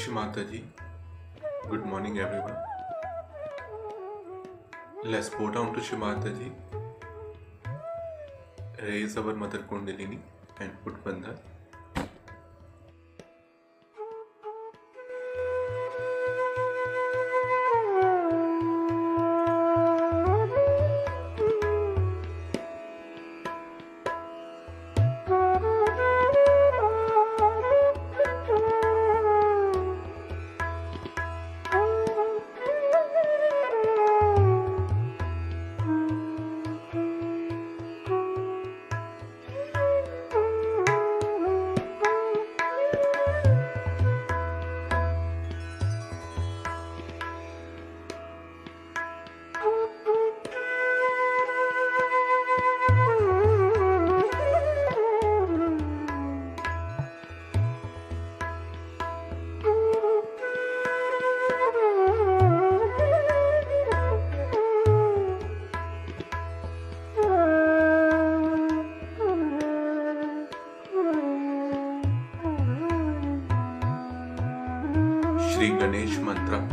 Shimataji, good morning everyone. Let's bow down to Shimataji, raise our mother Kundalini and put Bandhan. Shri Ganesh Mantra.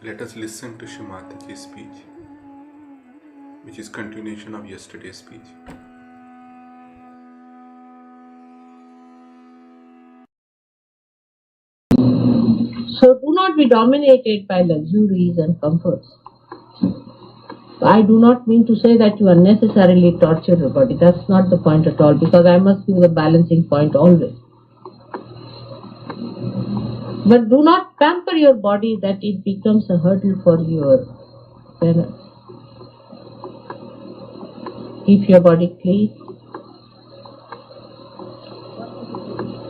Let us listen to Shimataji's speech, which is continuation of yesterday's speech. So do not be dominated by luxuries and comforts. I do not mean to say that you unnecessarily torture your body. That's not the point at all, because I must give the balancing point always. But do not pamper your body that it becomes a hurdle for your penance. Keep your body clean.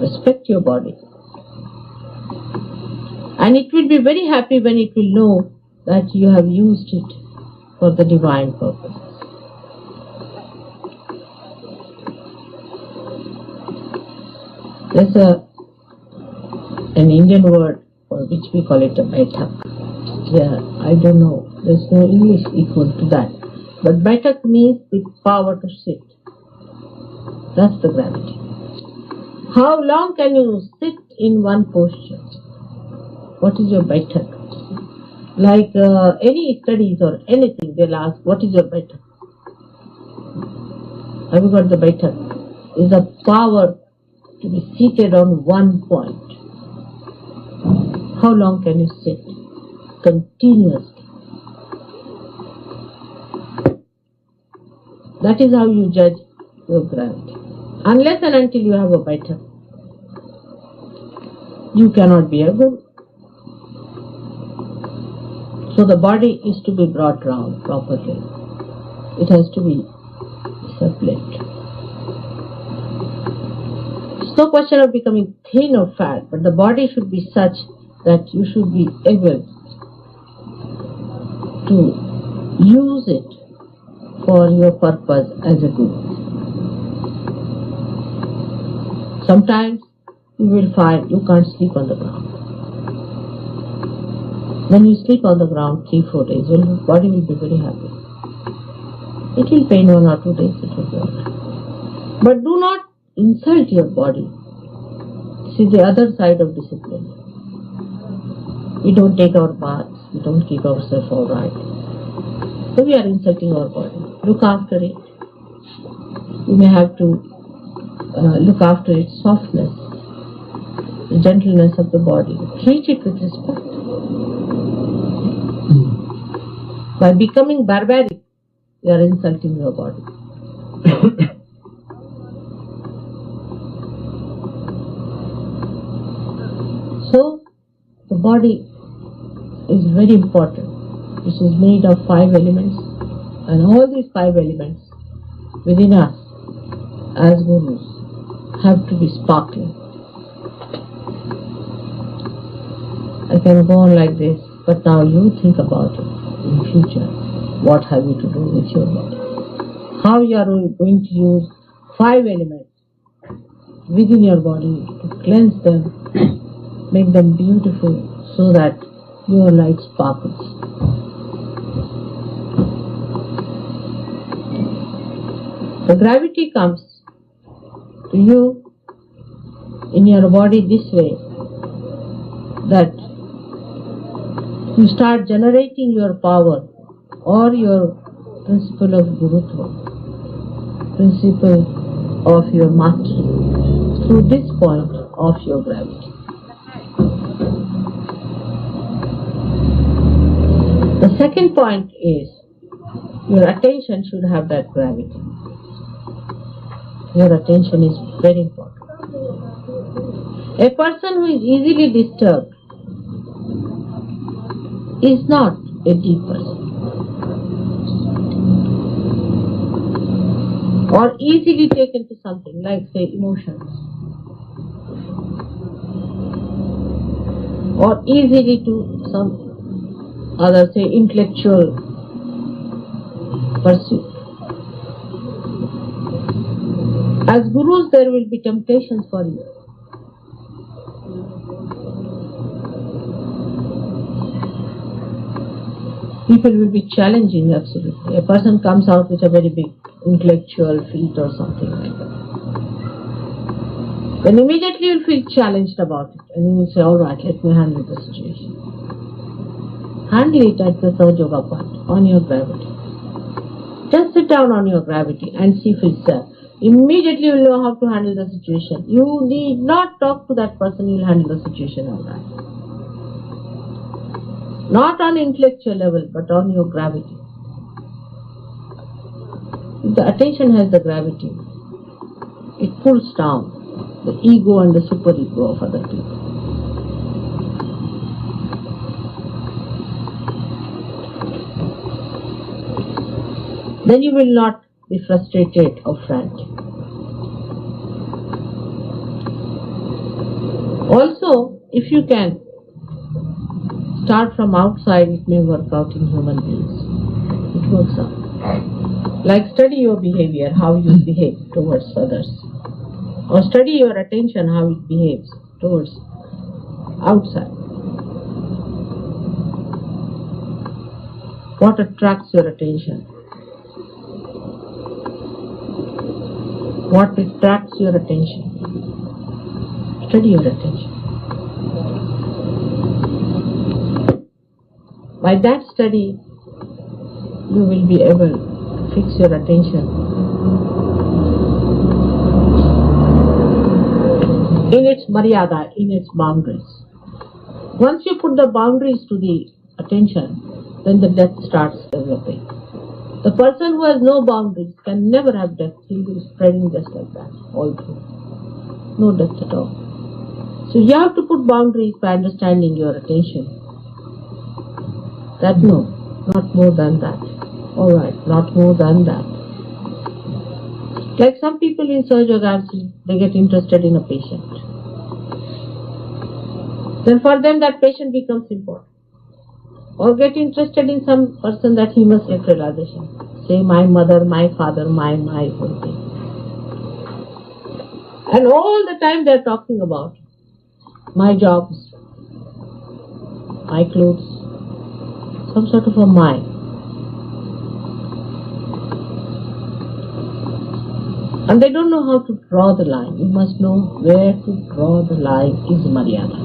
Respect your body. And it will be very happy when it will know that you have used it for the divine purpose. There's an Indian word for which we call it a baitak. Yeah, I don't know. There's no English equal to that. But baitak means the power to sit. That's the gravity. How long can you sit in one posture? What is your baitak? Like any studies or anything, they'll ask, what is your baitak? Have you got the baitak? Is the power to be seated on one point. How long can you sit? Continuously. That is how you judge your gravity. Unless and until you have a baitak, you cannot be a guru. So the body is to be brought round properly. It has to be disciplined. It's no question of becoming thin or fat, but the body should be such that you should be able to use it for your purpose as a guru. Sometimes you will find you can't sleep on the ground. When you sleep on the ground 3-4 days, your body will be very happy. It will pain 1 or 2 days, it will be alright. But do not insult your body This is the other side of discipline. We don't take our baths, we don't keep ourselves all right. So we are insulting our body. Look after it. You may have to look after its softness, the gentleness of the body. Treat it with respect. By becoming barbaric, you are insulting your body. So, the body is very important, which is made of 5 elements, and all these 5 elements within us as gurus have to be sparkling. I can go on like this, but now you think about it in future. What have you to do with your body? How you are going to use 5 elements within your body to cleanse them, make them beautiful, so that your light sparkles. The gravity comes to you in your body this way, that you start generating your power or your principle of Gurutva, principle of your mastery, through this point of your gravity. The second point is your attention should have that gravity. Your attention is very important. A person who is easily disturbed is not a deep person, or easily taken to something like, say, emotions, or easily to some other, say, intellectual pursuit. As gurus, there will be temptations for you. People will be challenging, absolutely. A person comes out with a very big intellectual feat or something like that. Then immediately you will feel challenged about it, and you will say, all right, let me handle the situation. Handle it at the Sahaja Yoga point, on your gravity. Just sit down on your gravity and see for yourself. Immediately you will know how to handle the situation. You need not talk to that person, you will handle the situation all right. Not on intellectual level, but on your gravity. If the attention has the gravity, it pulls down the ego and the superego of other people. Then you will not be frustrated or frantic. Also, if you can start from outside, it may work out in human beings. It works out. Like study your behavior, how you behave towards others. Or study your attention, how it behaves towards outside. What attracts your attention? What attracts your attention? Study your attention. By that study, you will be able to fix your attention in its maryada, in its boundaries. Once you put the boundaries to the attention, then the depth starts developing. The person who has no boundaries can never have depth. He will be spreading just like that, all through. No depth at all. So you have to put boundaries by understanding your attention. That no, not more than that. Alright, not more than that. Like some people in Sahaja Yoga, they get interested in a patient. Then for them that patient becomes important. Or get interested in some person that he must get realization. Say my mother, my father, my whole thing. And all the time they are talking about my jobs, my clothes, some sort of a my. And they don't know how to draw the line. You must know where to draw the line is Maryada.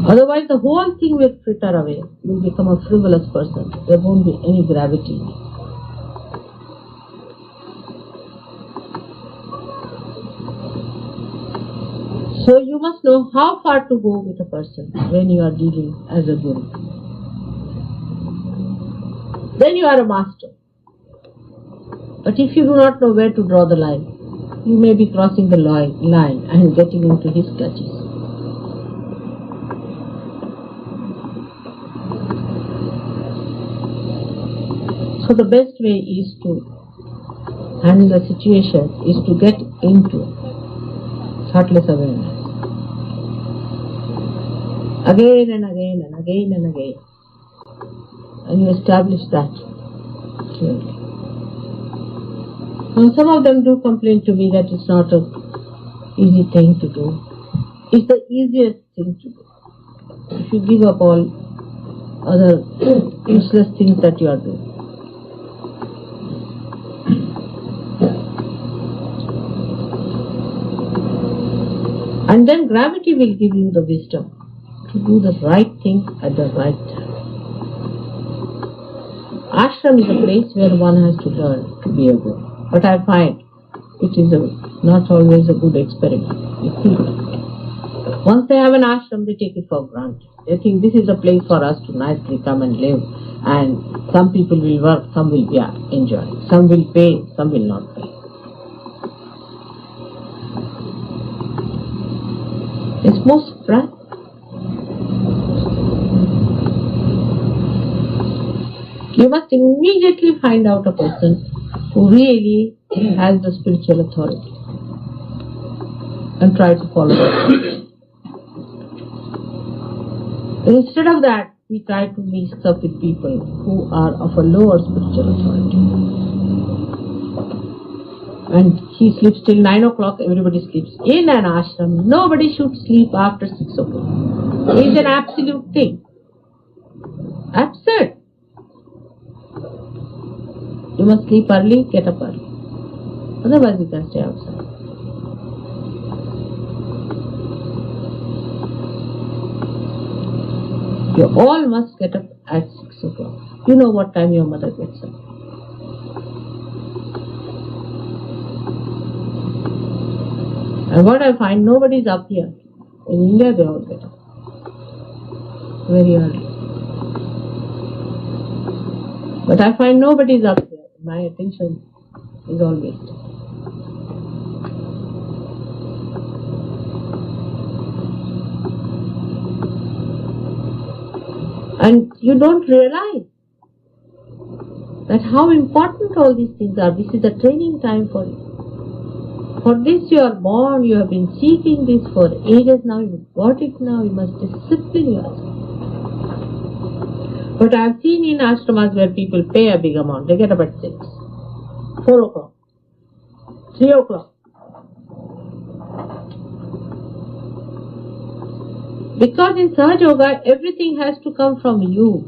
Otherwise the whole thing will fritter away. You will become a frivolous person. There won't be any gravity. So you must know how far to go with a person when you are dealing as a guru. Then you are a master. But if you do not know where to draw the line, you may be crossing the line and getting into his clutches. So the best way is to handle the situation is to get into thoughtless awareness. Again and again and again and again. And you establish that clearly. And some of them do complain to me that it's not an easy thing to do. It's the easiest thing to do. If you give up all other useless things that you are doing. And then gravity will give you the wisdom to do the right thing at the right time. Ashram is a place where one has to learn to be a guru. But I find it is not always a good experiment with people. Once they have an ashram, they take it for granted. They think this is a place for us to nicely come and live, and some people will work, some will be enjoying. Some will pay, some will not pay. It's most practical. You must immediately find out a person who really has the spiritual authority and try to follow that. Instead of that, we try to mix up with people who are of a lower spiritual authority. And he sleeps till 9 o'clock, everybody sleeps. In an ashram, nobody should sleep after 6 o'clock. It's an absolute thing. Absurd. You must sleep early, get up early. Otherwise you can stay outside. You all must get up at 6 o'clock. You know what time your mother gets up. And what I find, nobody is up here. In India they all get up very early. But I find nobody is up here. My attention is all wasted. And you don't realize that how important all these things are. This is a training time for you. For this you are born, you have been seeking this for ages now, you got it now, you must discipline yourself. But I have seen in ashramas where people pay a big amount, they get up at 6, 4 o'clock, 3 o'clock. Because in Sahaja Yoga, everything has to come from you.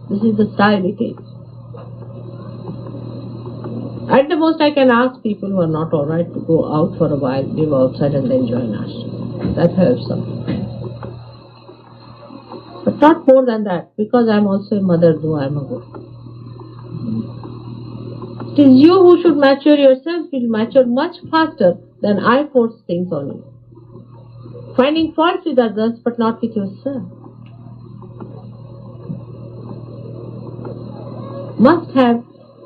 This is the style it is. At the most I can ask people who are not alright to go out for a while, live outside and then join ashram. That helps some people. But not more than that, because I am also a mother, though I am a guru. It is you who should mature yourself. You will mature much faster than I force things on you. Finding fault with others, but not with yourself. Must have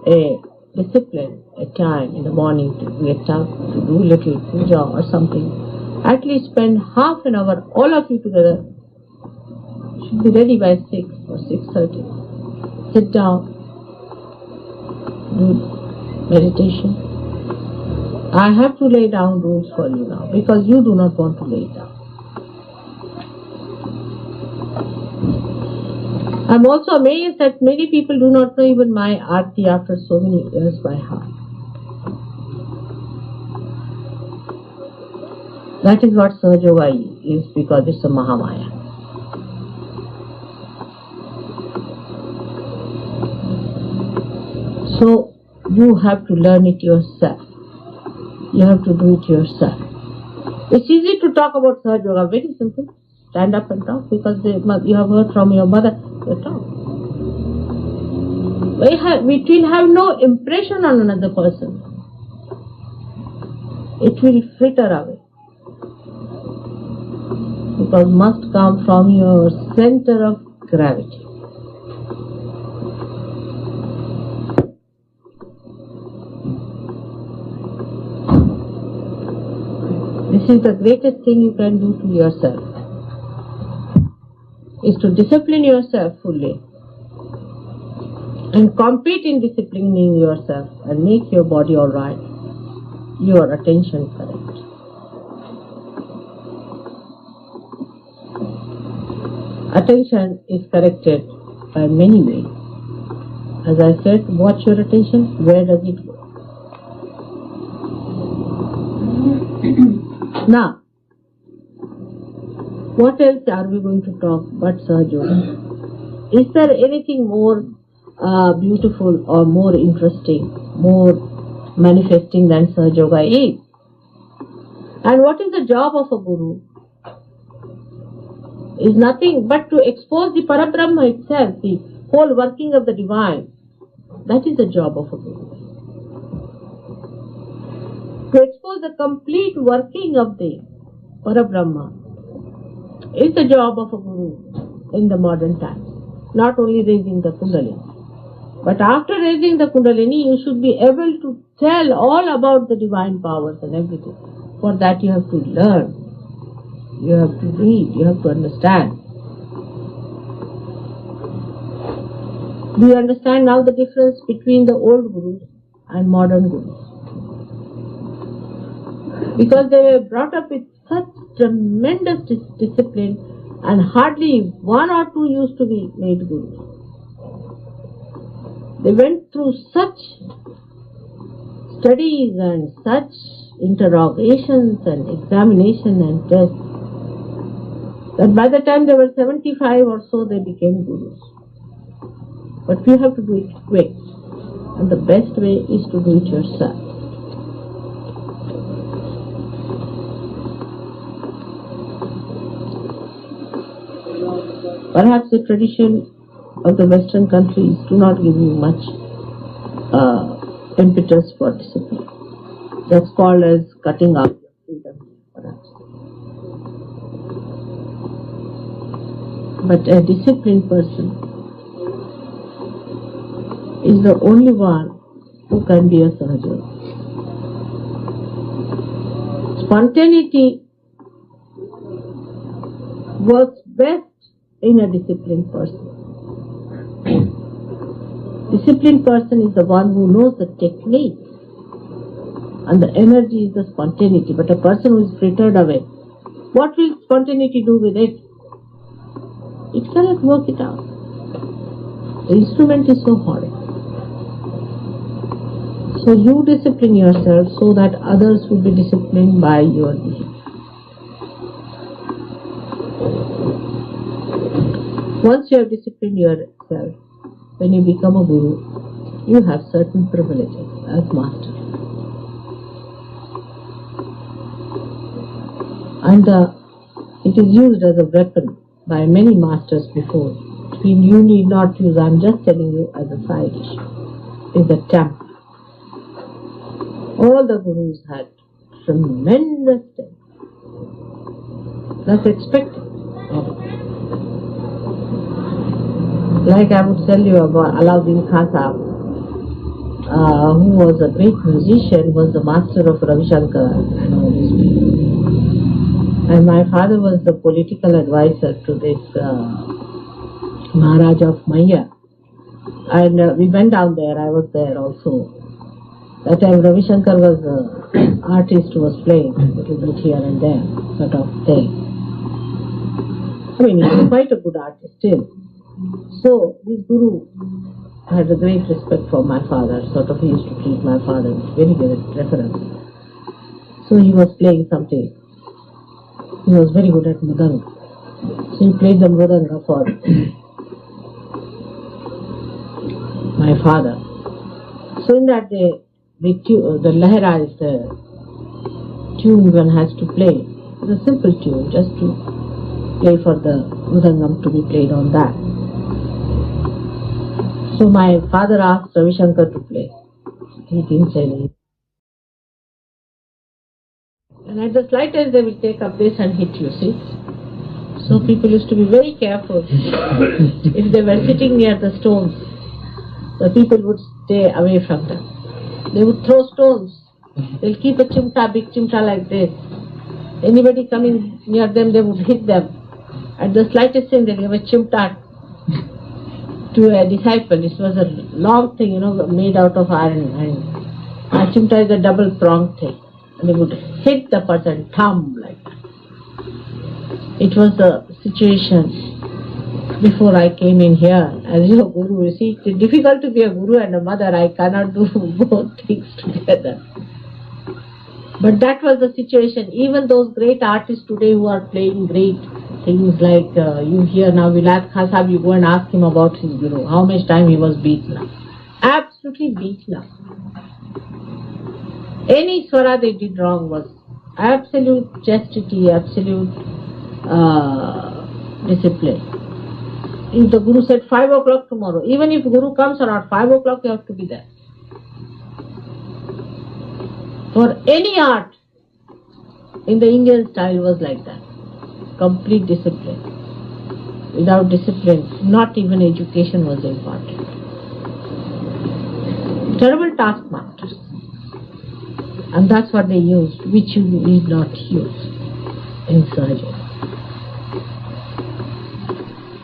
a discipline, a time in the morning to get up, to do little puja or something. At least spend half an hour, all of you together. Should be ready by 6 or 6:30. Sit down, do meditation. I have to lay down rules for you now because you do not want to lay it down. I am also amazed that many people do not know even my Aarti after so many years by heart. That is what Sahaja Yoga is, because it's a Mahamaya. So you have to learn it yourself. You have to do it yourself. It's easy to talk about Sahaja Yoga, very simple. Stand up and talk because you have heard from your mother. You talk. It will have no impression on another person. It will fritter away. Because must come from your center of gravity. This is the greatest thing you can do to yourself, is to discipline yourself fully and compete in disciplining yourself and make your body alright, your attention correct. Attention is corrected by many ways. As I said, watch your attention, where does it go? Now, what else are we going to talk but Sahaja Yoga? Is there anything more beautiful or more interesting, more manifesting than Sahaja Yoga is? And what is the job of a guru? Is nothing but to expose the Parabrahma itself, the whole working of the divine. That is the job of a guru. To expose the complete working of the Parabrahma is the job of a guru in the modern times. Not only raising the Kundalini, but after raising the Kundalini, you should be able to tell all about the divine powers and everything. For that you have to learn. You have to read, you have to understand. Do you understand now the difference between the old gurus and modern gurus? Because they were brought up with such tremendous discipline and hardly one or two used to be made gurus. They went through such studies and such interrogations and examination and tests that by the time they were 75 or so, they became gurus. But you have to do it quick. And the best way is to do it yourself. Perhaps the tradition of the Western countries do not give you much impetus for discipline. That's called as cutting off your freedom, perhaps. But a disciplined person is the only one who can be a Sahaja. Spontaneity works best in a disciplined person. Disciplined person is the one who knows the technique, and the energy is the spontaneity. But a person who is frittered away, what will spontaneity do with it? It cannot work it out. The instrument is so horrid. So you discipline yourself so that others will be disciplined by your behavior. Once you have disciplined yourself, when you become a guru, you have certain privileges as master. And it is used as a weapon by many masters before. You need not use, I am just telling you as a side issue, is the temper. All the gurus had tremendous temper. That's expected. Like I would tell you about Alauddin Khasa, who was a great musician, was the master of Ravi Shankar and all these people. And my father was the political advisor to this Maharaj of Maya. And we went down there, I was there also. That time Ravi Shankar was an artist who was playing a little bit here and there, sort of thing. I mean, he was quite a good artist still. So, this guru had a great respect for my father, sort of he used to treat my father with very good reference. So he was playing something. He was very good at mridanga. So he played the mridanga for my father. So in that the lahara is the tune one has to play. It's a simple tune, just to play for the mridangam to be played on that. So my father asked Ravi Shankar to play. He didn't say anything. And at the slightest they will take up this and hit you, see. So people used to be very careful. If they were sitting near the stones, the people would stay away from them. They would throw stones. They'll keep a chimta, big chimta like this. Anybody coming near them, they would hit them. At the slightest thing, they'll give a chimta to a disciple. This was a long thing, made out of iron. And a chimta is a double-pronged thing. And they would hit the person, thumb like that. It was the situation before I came in here as your guru. You see, it's difficult to be a guru and a mother. I cannot do both things together. But that was the situation. Even those great artists today who are playing great things like you hear now, Vilayat Khan Sahib, you go and ask him about his guru, how much time he was beaten up. Absolutely beaten up. Any swara they did wrong was absolute chastity, absolute discipline. If the Guru said 5 o'clock tomorrow, even if Guru comes around 5 o'clock, you have to be there. For any art in the Indian style was like that. Complete discipline. Without discipline, not even education was important. Terrible taskmasters. And that's what they used, which you need not use in Sahaja Yoga.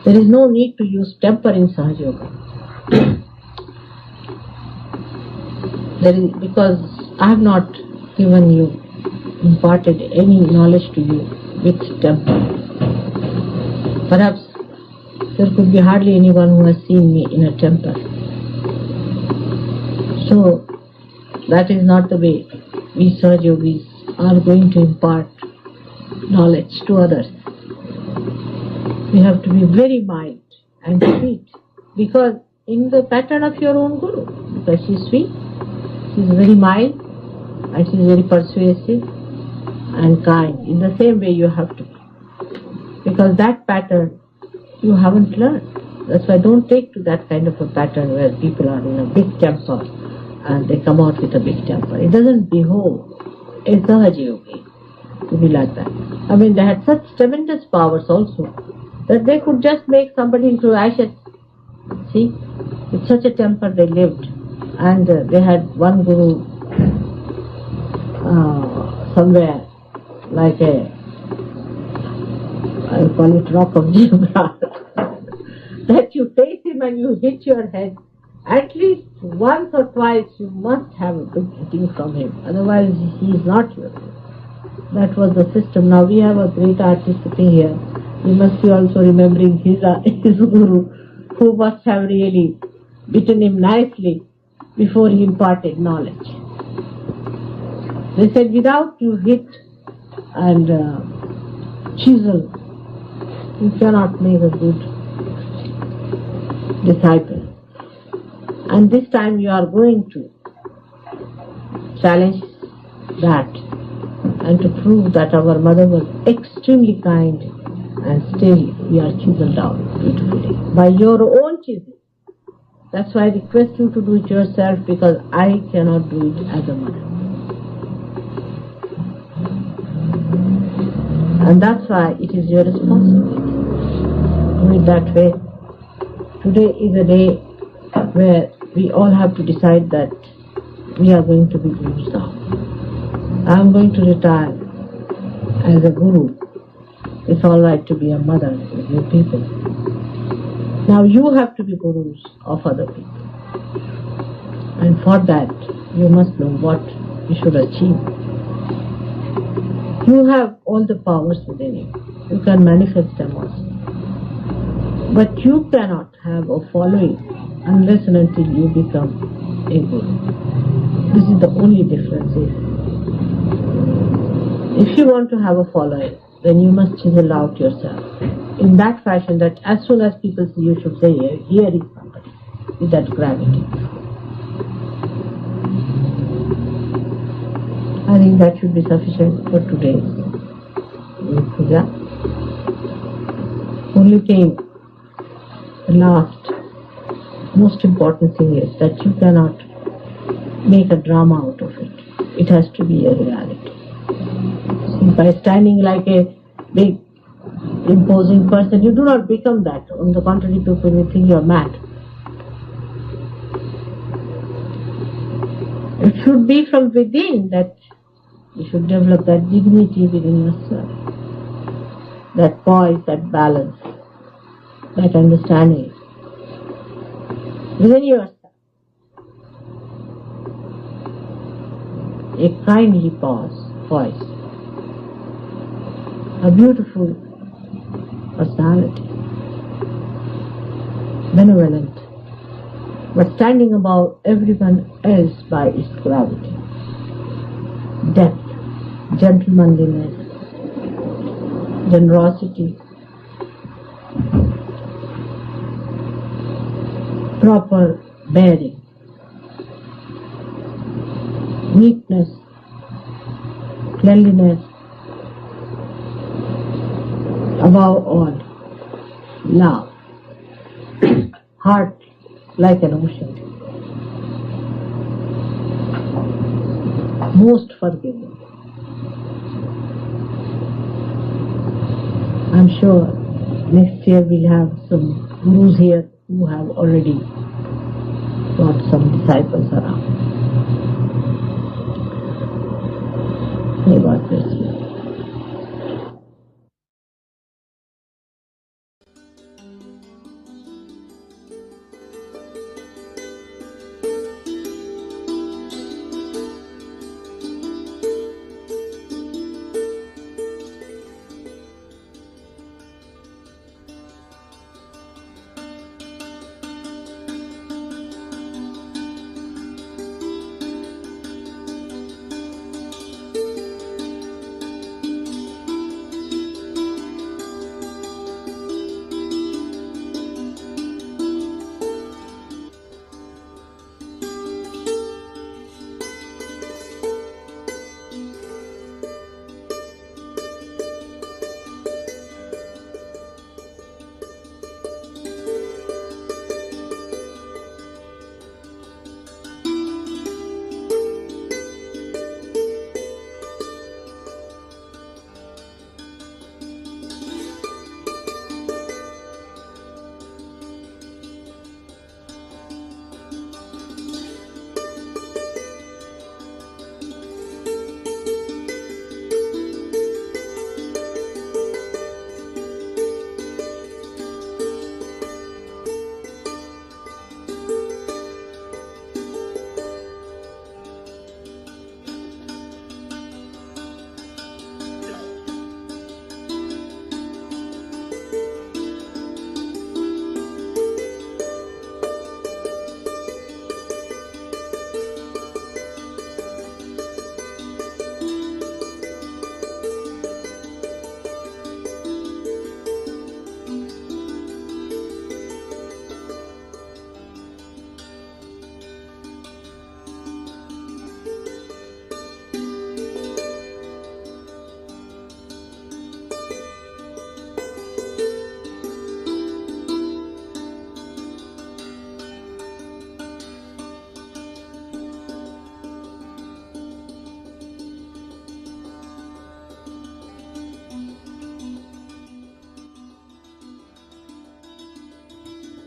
There is no need to use temper in Sahaja Yoga. Because I have not given you, imparted any knowledge to you with temper. Perhaps there could be hardly anyone who has seen me in a temper. So that is not the way we Sahaja Yogis are going to impart knowledge to others. We have to be very mild and sweet, because in the pattern of your own Guru, because she is sweet, she is very mild and she is very persuasive and kind. In the same way you have to be, because that pattern you haven't learned. That's why don't take to that kind of a pattern where people are in a big temper and they come out with a big temper. It doesn't behove a Sahaja Yogi to be like that. I mean, they had such tremendous powers also that they could just make somebody into ashes. See, with such a temper they lived. And they had one Guru somewhere, like I call it Rock of Gibraltar, that you face him and you hit your head. At least once or twice you must have a big hitting from him, otherwise he is not your Guru. That was the system. Now we have a great artist sitting here. We must be also remembering his Guru, who must have really beaten him nicely before he imparted knowledge. They said without you hit and chisel, you cannot make a good disciple. And this time you are going to challenge that and to prove that our mother was extremely kind, and still we are chiseled down beautifully by your own chisel. That's why I request you to do it yourself, because I cannot do it as a mother. And that's why it is your responsibility. Do it that way. Today is a day where we all have to decide that we are going to be gurus now. I am going to retire as a guru. It's all right to be a mother with you people. Now you have to be gurus of other people. And for that, you must know what you should achieve. You have all the powers within you. You can manifest them also. But you cannot have a following unless and until you become a guru. This is the only difference. If you want to have a following, then you must chisel out yourself in that fashion that as soon as people see you should say, here is somebody with that gravity. I think that should be sufficient for today's puja. Only thing, the last, most important thing is that you cannot make a drama out of it. It has to be a reality. See, by standing like a big, imposing person, you do not become that. On the contrary, people will think you are mad. It should be from within that you should develop that dignity within yourself, that poise, that balance, that understanding within yourself. A kindly poise, a beautiful personality, benevolent, but standing above everyone else by its gravity, depth, gentlemanliness, generosity, proper bearing, neatness, cleanliness, above all, love, heart like an ocean, most forgiving. I'm sure next year we'll have some gurus here who have already got some disciples around. May God bless you.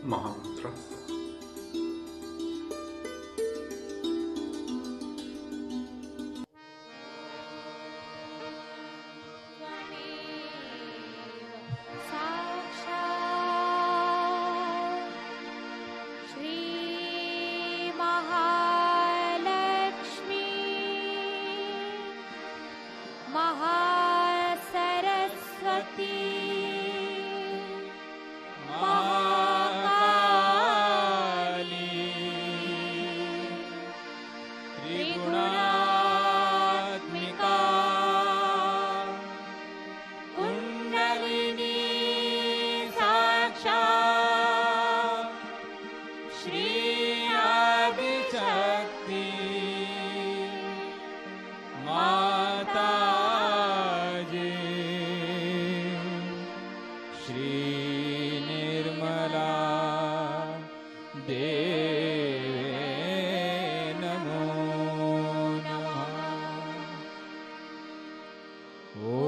Mahamantra. Mahakali Shri Nirmala देवे नमो नमः। ॐ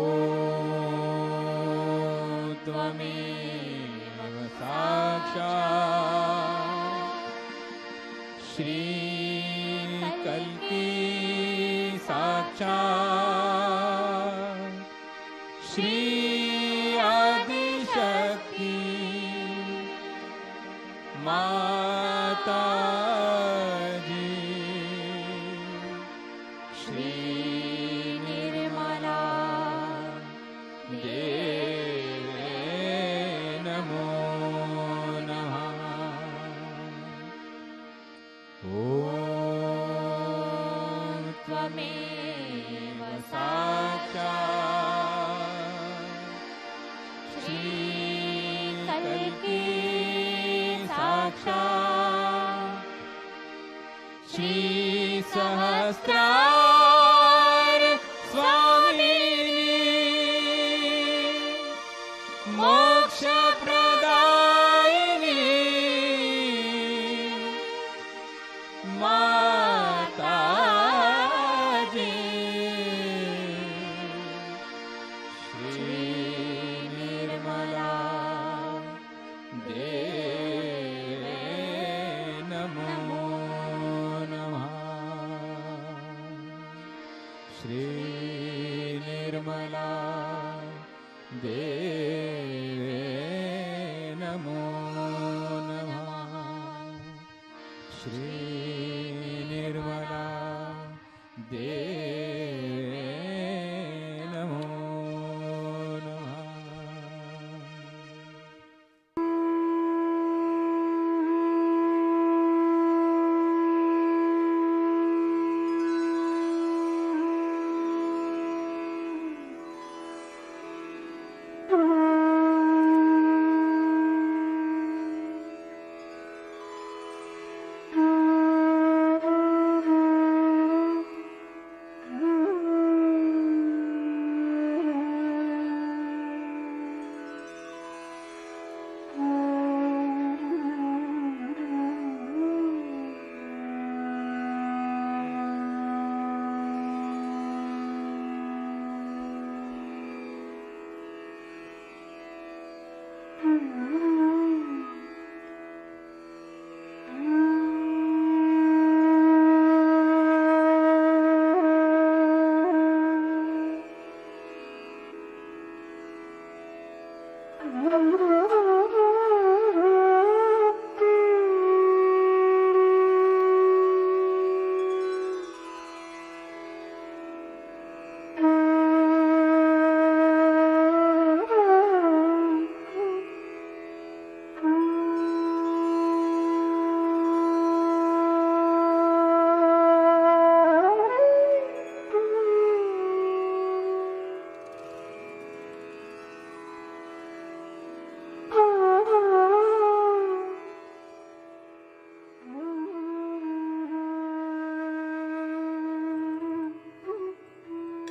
त्वमेव साक्षात् श्री कल्की साक्षात् श्री आदिशक्ति माता जी श्री निर्मला देवे नमो नमः। ॐ त्वमेव साक्षात् श्री कल्की साक्षात् श्री सहस्रार स्वामिनी मोक्ष प्रदायिनी माता जी श्री निर्मला देवे नमो नमः। श्री निर्मला देवे नमो नमः। श्री निर्मला देवे नमो नमः।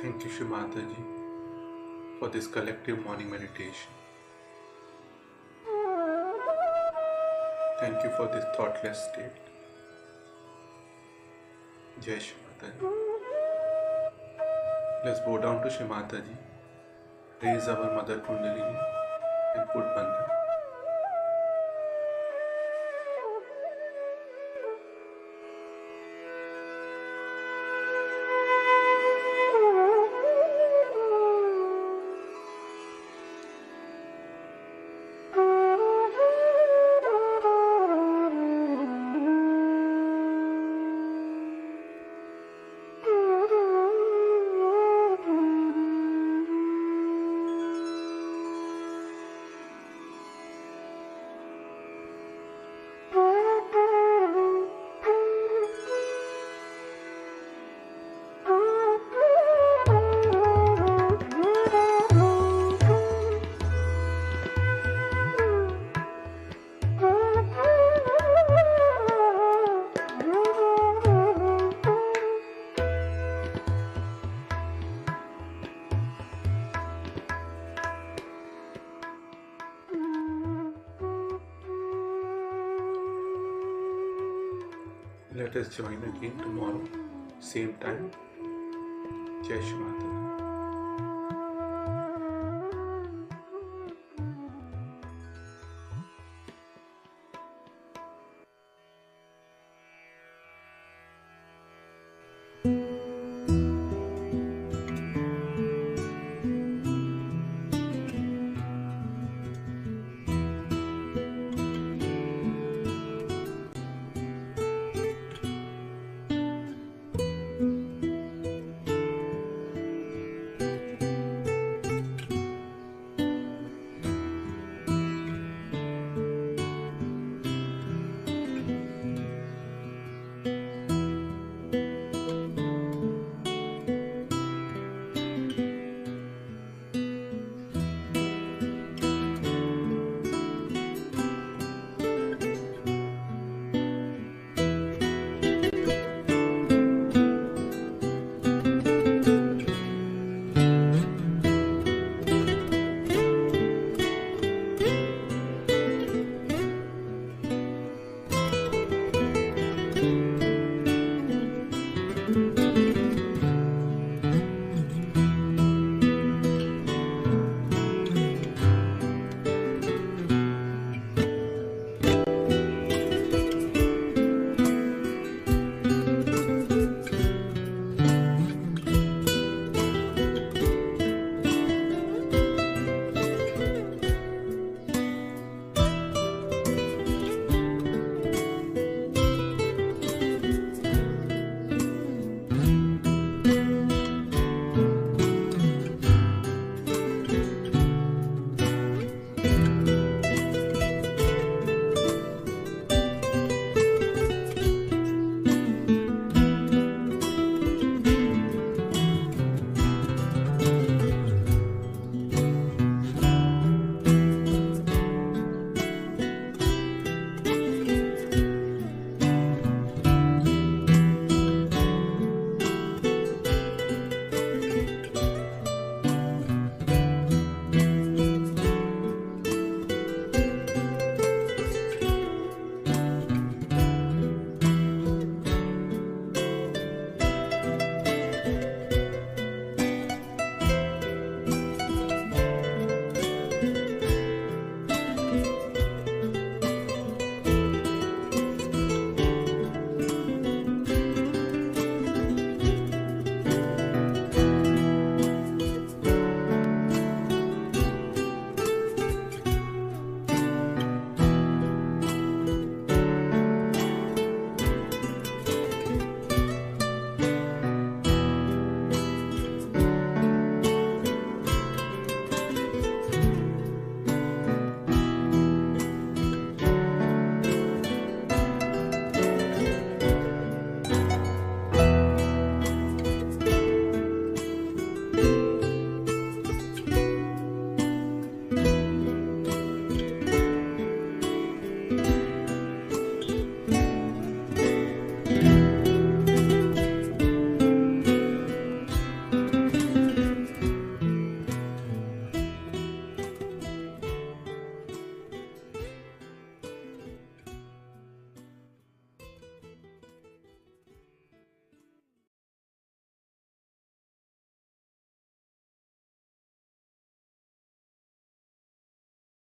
Thank you, Shri Mataji, for this collective morning meditation. Thank you for this thoughtless state. Jai Shri Mataji. Let's bow down to Shri Mataji, raise our Mother Kundalini and put Bandhan. Let us join again tomorrow, same time. Jai Shri Mata.